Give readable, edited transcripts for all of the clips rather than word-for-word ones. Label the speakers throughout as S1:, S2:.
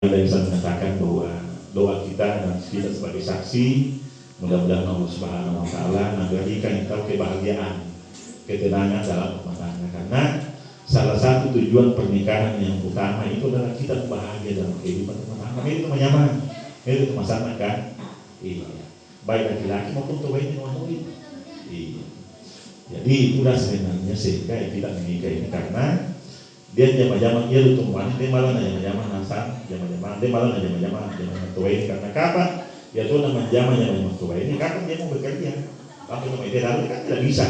S1: Kita bisa mengatakan bahwa doa kita dan kita sebagai saksi, mudah-mudahan Allah Subhanahu wa Ta'ala memberikan kita kebahagiaan, ketenangan dalam rumah tangga. Karena salah satu tujuan pernikahan yang utama itu adalah kita bahagia dalam kehidupan rumah tangga. Itu nyaman, itu sama kan? Iya. Baik laki-laki maupun tua ini wanita. Iya. Jadi itulah sebenarnya sehingga kita menikah ini karena dia zaman-zaman dia tumbuhan, dia malah zaman-zaman nasan, zaman-zaman dia malah zaman-zaman tua ini karena kapan? Ya tuh nama zaman-zaman tua ini kapan dia mau bekerja? Tapi nama dia lalu kan tidak bisa.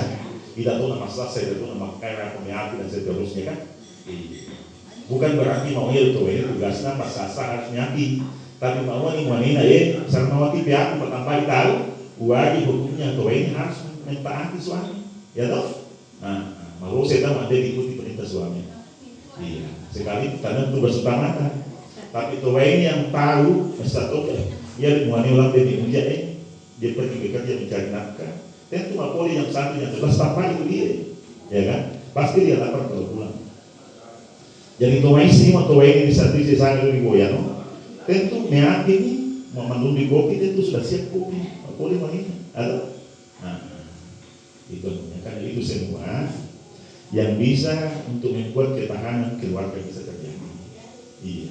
S1: Tidak tahu nama selesai, tidak tahu nama kaya, pemiaki dan seterusnya kan? Bukan berarti mau dia tua ini tugasnya pas sasa harus nyapi. Tapi mau ini wanita sarana wati pihak bertambah tahu, wajib hukumnya tua ini harus mentaati suami, ya toh? Nah, mau saya tahu ada diikuti perintah suami. Iya, sekali karena tugas utama kan. Tapi tua ini yang tahu, satu dia mulai ulang dari usia dia pergi bekerja mencari nafkah. Dan cuma poli yang satu yang jelas tanpa itu dia, ya kan? Pasti dia lapar kalau pulang. Jadi tua ini di satu sisi saya lebih goyang. Tentu meak ini mau menunggu kopi tentu sudah siap kopi. Poli ini ada. Nah, itu karena itu semua yang bisa untuk membuat ketahanan keluarga bisa terjadi. Iya.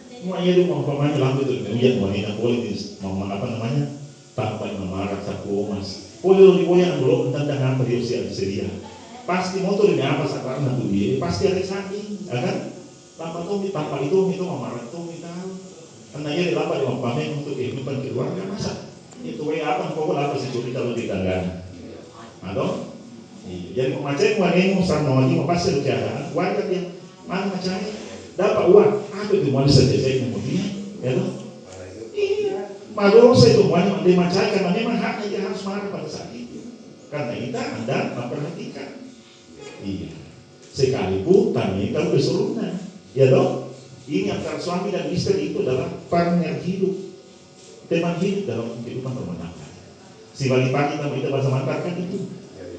S1: Semuanya itu umpamanya lampu itu kemudian wanita politis mau apa namanya tampak memarah sapu mas. Polio yang belum tentang apa dia usia sedia. Pasti motor ini apa sakarna tuh dia pasti ada saking, kan? Tanpa itu memarah tuh tahu. Karena ia dilapar yang pamer untuk kehidupan keluarga masa itu apa pokoknya apa sih kalau di tangga. Atau jadi pemacai wanita sarana wati pasti bicara warga yang mana macam dapat uang apa itu mau selesai kemudian ya loh iya madosa itu wanita dia macai karena memang haknya dia harus marah pada saat itu karena itu anda memperhatikan iya sekalipun tanya kamu keseluruhan ya loh ini antara suami dan istri itu adalah partner hidup teman hidup dalam kehidupan rumah tangga si balik pagi nama kita bahasa mantar kan itu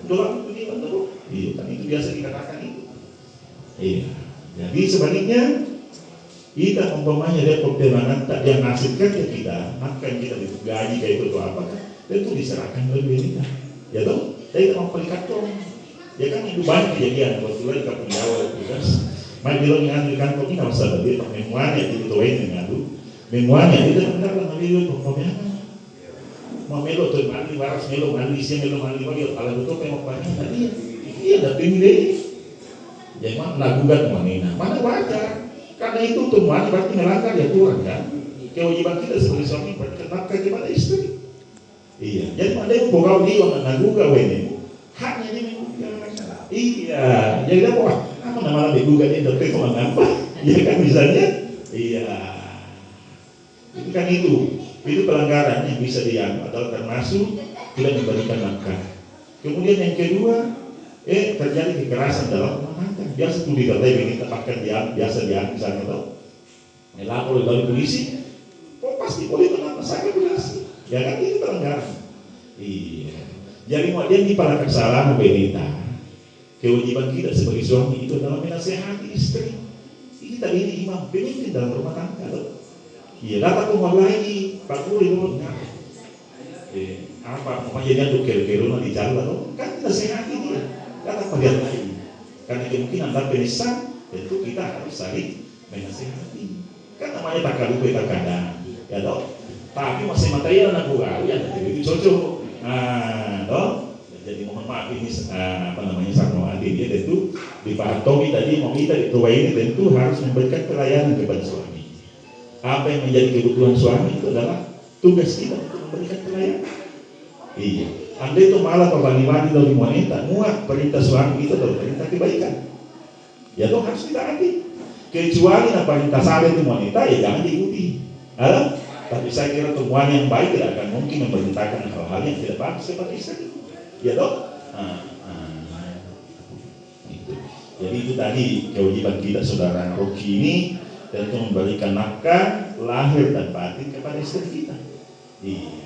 S1: doang itu dia betul. Iya, kan itu biasa dikatakan itu. Iya. Jadi sebaliknya kita umpamanya dia pertimbangan tak dia ngasihkan ke kita, maka kita gaji kayak itu atau apa kan, itu diserahkan oleh kita. Ya toh, saya kita mau pelikat dong. Ya kan itu banyak kejadian. Waktu di kampung Jawa itu kan, main bilang yang di kantor ini nggak usah dia pakai memuannya itu tuain ngadu, memuannya itu benar kan ngambil pokoknya. Mau melo tuh mandi waras melo mandi siang melo mandi pagi kalau betul kayak mau panen tadi iya ada tinggi jadi mana lakukan wanita mana wajar karena itu tuh wanita berarti melanggar ya Tuhan kan kewajiban kita sebagai suami berarti nafkah kepada istri iya jadi mana yang bogau dia orang naguga ini haknya dia menggugat iya jadi apa nama digugat ini tapi kok ngapa ya kan misalnya iya itu kan itu pelanggaran yang bisa dianggap adalah termasuk tidak memberikan nafkah. Kemudian yang kedua, terjadi kekerasan dalam rumah tangga. Biasa itu dikatakan ini tempatkan biasa misalnya tahu. Melapor dari polisi, pasti boleh kenapa sakit polisi. Ya kan ini pelanggaran. Iya. Jadi mau dia di pada kesalahan wanita. Kewajiban kita sebagai suami itu adalah menasehati istri. Kita ini imam pemimpin dalam rumah tangga. Iya, dapat umur lagi, Pak Kuli dulu. Apa? Pokoknya dia tuh kero-kero di jalan loh. Kan kita sehati dia. Dapat pilihan lagi. Karena kemungkinan anda penisah, tentu kita harus saling menasehati. Kan namanya tak kalu tak kadang, ya toh. Tapi masih material anak gua, ya itu cocok. Toh. Jadi mohon maaf ini apa namanya sama adik dia tentu di Pak Tommy tadi mau kita di tua ini tentu harus memberikan pelayanan kepada suami. Apa yang menjadi kebutuhan suami itu adalah tugas kita untuk memberikan pelayanan. Iya. Anda itu malah pembanding dari wanita, muat perintah suami itu adalah perintah kebaikan. Ya toh harus ditaati. Kecuali perintah sahabat itu wanita, ya jangan diikuti. Tapi saya kira temuan yang baik tidak akan mungkin memerintahkan hal-hal yang tidak bagus kepada istri. Ya toh. Itu. Jadi itu tadi kewajiban kita saudara Rocky ini. Tentu memberikan nafkah lahir dan batin kepada istri kita. Iya.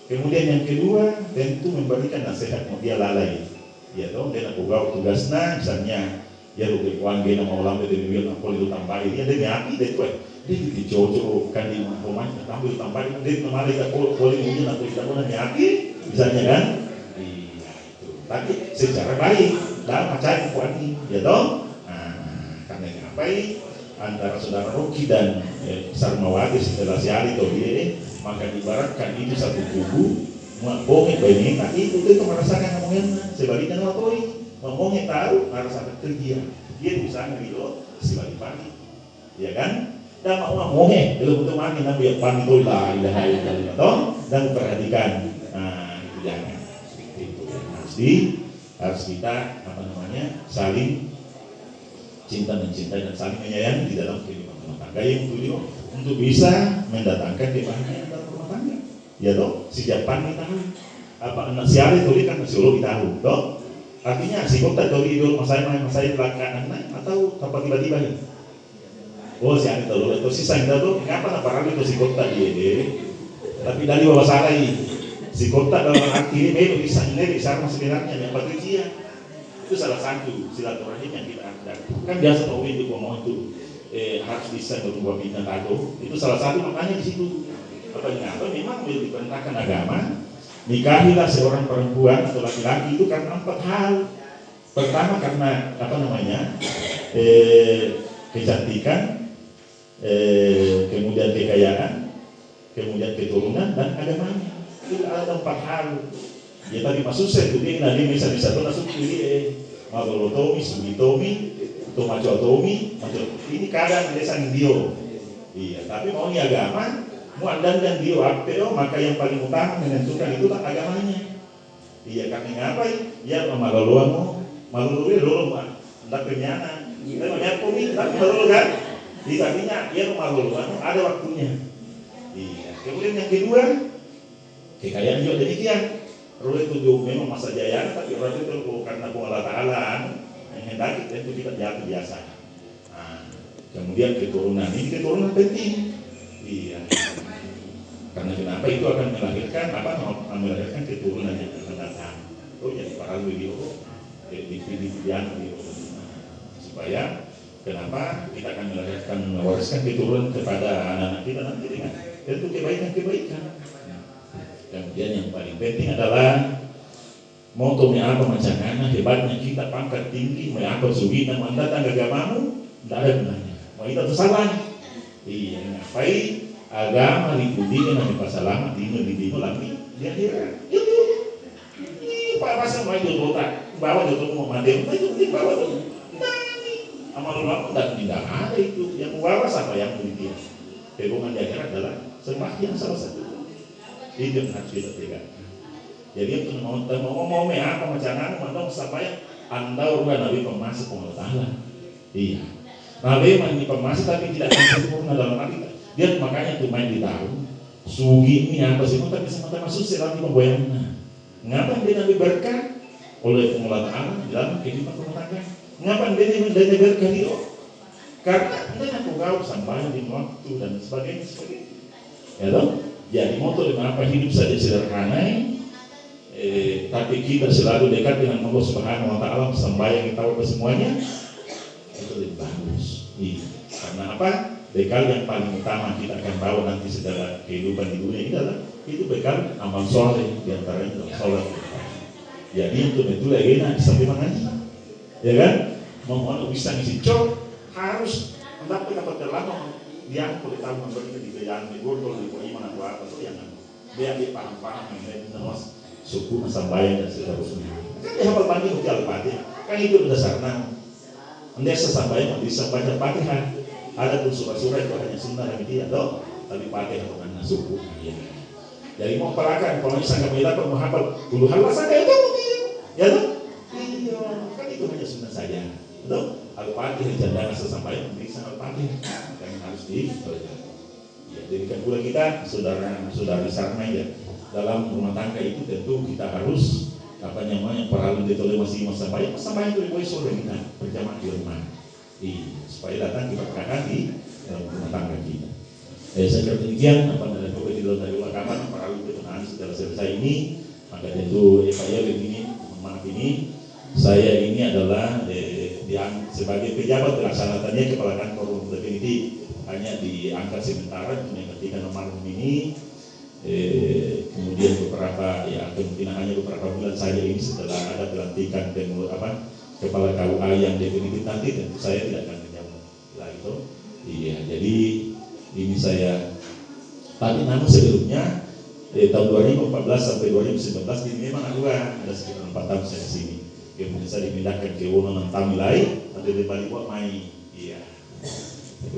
S1: Kemudian yang kedua tentu memberikan nasihat mau dia lalai. Ya toh dia nak buka tugasnya misalnya ya lu uang dia mau lambe dia bilang aku itu tambahin dia demi api deh dia dicocokkan di rumahnya, tampil tampaknya dia kemarin tak boleh mungkin atau tidak boleh yakin, misalnya kan? Iya itu. Tapi secara baik, dalam macam kuani, ya dong. Karena ngapain? Antara saudara Rocky dan Sarmawati setelah si Ali atau dia, maka dibaratkan itu satu tubuh. Ngomongin banyak, itu merasakan ngomongnya. Sebaliknya ngomongnya tahu, merasakan kerja. Dia bisa gitu, sebalik pagi, ya kan? Dan mau ngomongnya, kalau betul mati nabi yang pagi itu lah, ilaha illallah, dan perhatikan, itu jangan. Itu harus kita saling cinta mencintai dan saling menyayangi di dalam kehidupan rumah tangga yang tujuh untuk bisa mendatangkan kebahagiaan dalam rumah tangga. Ya toh, sejak pani tahu apa anak si Ali tuli kan masih lo tahu, toh. Artinya si kota tuli idul masai belakang atau tanpa tiba-tiba ya. Oh si Ali tahu, itu si sang tahu, kenapa nak itu si kota dia tapi dari bawah salah si kota dalam arti ini bisa sebenarnya yang patricia. Itu salah satu silaturahim yang kita ada. Kan biasa tahu itu ngomong itu harus bisa berubah bintang tato. Itu salah satu makanya di situ. Apa memang diperintahkan agama nikahilah seorang perempuan atau laki-laki itu karena 4 hal. Pertama karena kecantikan, kemudian kekayaan, kemudian keturunan dan agamanya. Itu ada 4 hal. Ya tadi maksud saya itu dia nanti bisa tuh langsung pilih magolotomi, sugitomi, tomacotomi, ini kadang desa Indio. Iya, tapi mau ini agama, mau dan Dio apeo, maka yang paling utama menentukan itulah agamanya. Iya, kami ngapain? Ya maluluan dulu mah, hendak kenyana. Kita banyak komi, tapi malulu kan? Di tadinya ya maluluan ada waktunya. Iya. Kemudian yang kedua, kekayaan juga demikian. Roh itu memang masa jaya, tapi roh itu karena Allah Ta'ala menghendaki itu kita jatuh biasa. Kemudian keturunan, ini keturunan penting. Iya. Karena kenapa itu akan melahirkan keturunan yang akan datang. Oh jadi para video supaya kenapa kita akan mewariskan keturunan kepada anak-anak kita nanti dengan tentu kebaikan. Kemudian yang paling penting adalah motonya apa macam mana hebatnya kita pangkat tinggi, apa sugi dan mendatang agamamu, tidak ada gunanya. Mau itu salah. Iya, ngapain agama dipuji dengan pasalamat di lagi di akhirat. Itu ini Pak Pasang mau itu botak, bawa itu mau mandem, itu dibawa tuh. Amal ulama dan tidak ada itu yang bawa siapa yang dia. Hubungan di akhirat adalah sembahyang salah satu. Itu yang harus kita pegang. Jadi itu mau apa macam mana sampai anda orang Nabi pemasuk Allah Ta'ala. Iya. Nabi ini pemasuk tapi tidak sempurna dalam arti dia makanya tuh main di tahun sugi ini apa sih tapi semata masuk selama pemboyangan. Ngapa dia Nabi berkah oleh Allah Ta'ala dalam kehidupan rumah tangga? Ngapa dia berkah itu? Karena dia aku kau sampai di waktu dan sebagainya. Ya toh? Jadi moto dengan apa hidup saja sederhana, tapi kita selalu dekat dengan Allah Subhanahu Wa Taala sembahyang kita apa semuanya itu lebih bagus. Karena apa? Bekal yang paling utama kita akan bawa nanti segala kehidupan di dunia ini adalah itu bekal amal soleh diantaranya sholat. Jadi untuk itu lagi sampai mengaji, ya kan? Mau bisa ngisi harus tapi dapat terlambat. Yang boleh tahu memberi di bidang di gurul di iman atau apa itu yang biar dia paham mengenai nawas suku sambayan dan seterusnya. Kan dia hafal banding uji al-fatihah. Kan itu dasarnya. Anda sesambayan bisa baca Fatihah. Ada pun surah-surah itu hanya sunnah dan dia dong. Tapi Fatihah bukan suku. Jadi mau pelakan kalau misalnya kamu dapat menghafal puluhan bahasa itu ya dong. Iya, kan itu hanya sunnah saja. Betul? Al-Fatihah jangan sesambayan bisa Al-Fatihah. Harus dipelajari. Ya, jadikan pula kita saudara sarna ya dalam rumah tangga itu tentu kita harus peralun ditolong masih sampai itu boleh sore kita berjamaah di rumah. Supaya datang diberkahan di dalam rumah tangga kita. Saya kira demikian dari ulama peralun pertengahan setelah selesai ini maka tentu begini maaf ini saya ini adalah sebagai pejabat pelaksanaannya kepala kantor definitif hanya diangkat sementara untuk ketika almarhum ini. Kemudian beberapa kemungkinan hanya beberapa bulan saja ini setelah ada pelantikan kepala KUA yang definitif nanti, tentu saya tidak akan menjawab itu. Iya, jadi ini saya. Tapi namun sebelumnya tahun 2014 sampai 2019 ini memang ada sekitar 4 tahun saya di sini. Kemudian saya dipindahkan ke Wono Tamilai, nanti di Bali buat main. Iya,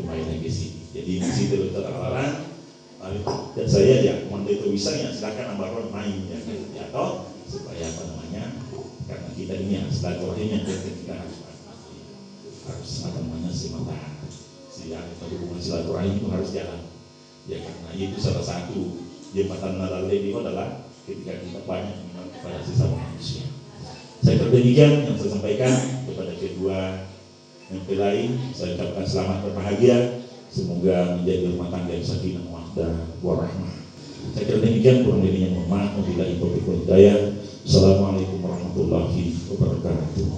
S1: main lagi sini. Jadi di situ Dr. Alaran. Dan saya komando itu bisa silakan Ambaron main atau supaya karena kita ini silaturahim yang kita harus semata hubungan silaturahim itu harus jalan karena itu salah satu jembatan nalale itu adalah ketika kita banyak mengenal kepada sesama manusia. Saya demikian yang saya sampaikan kepada kedua mempelai. Saya ucapkan selamat berbahagia. Semoga menjadi rumah tangga yang sakinah mawaddah warahmah. Saya kira demikian, kurang lebihnya mohon maaf. Wabillahi taufiq wal hidayah. Assalamualaikum warahmatullahi wabarakatuh.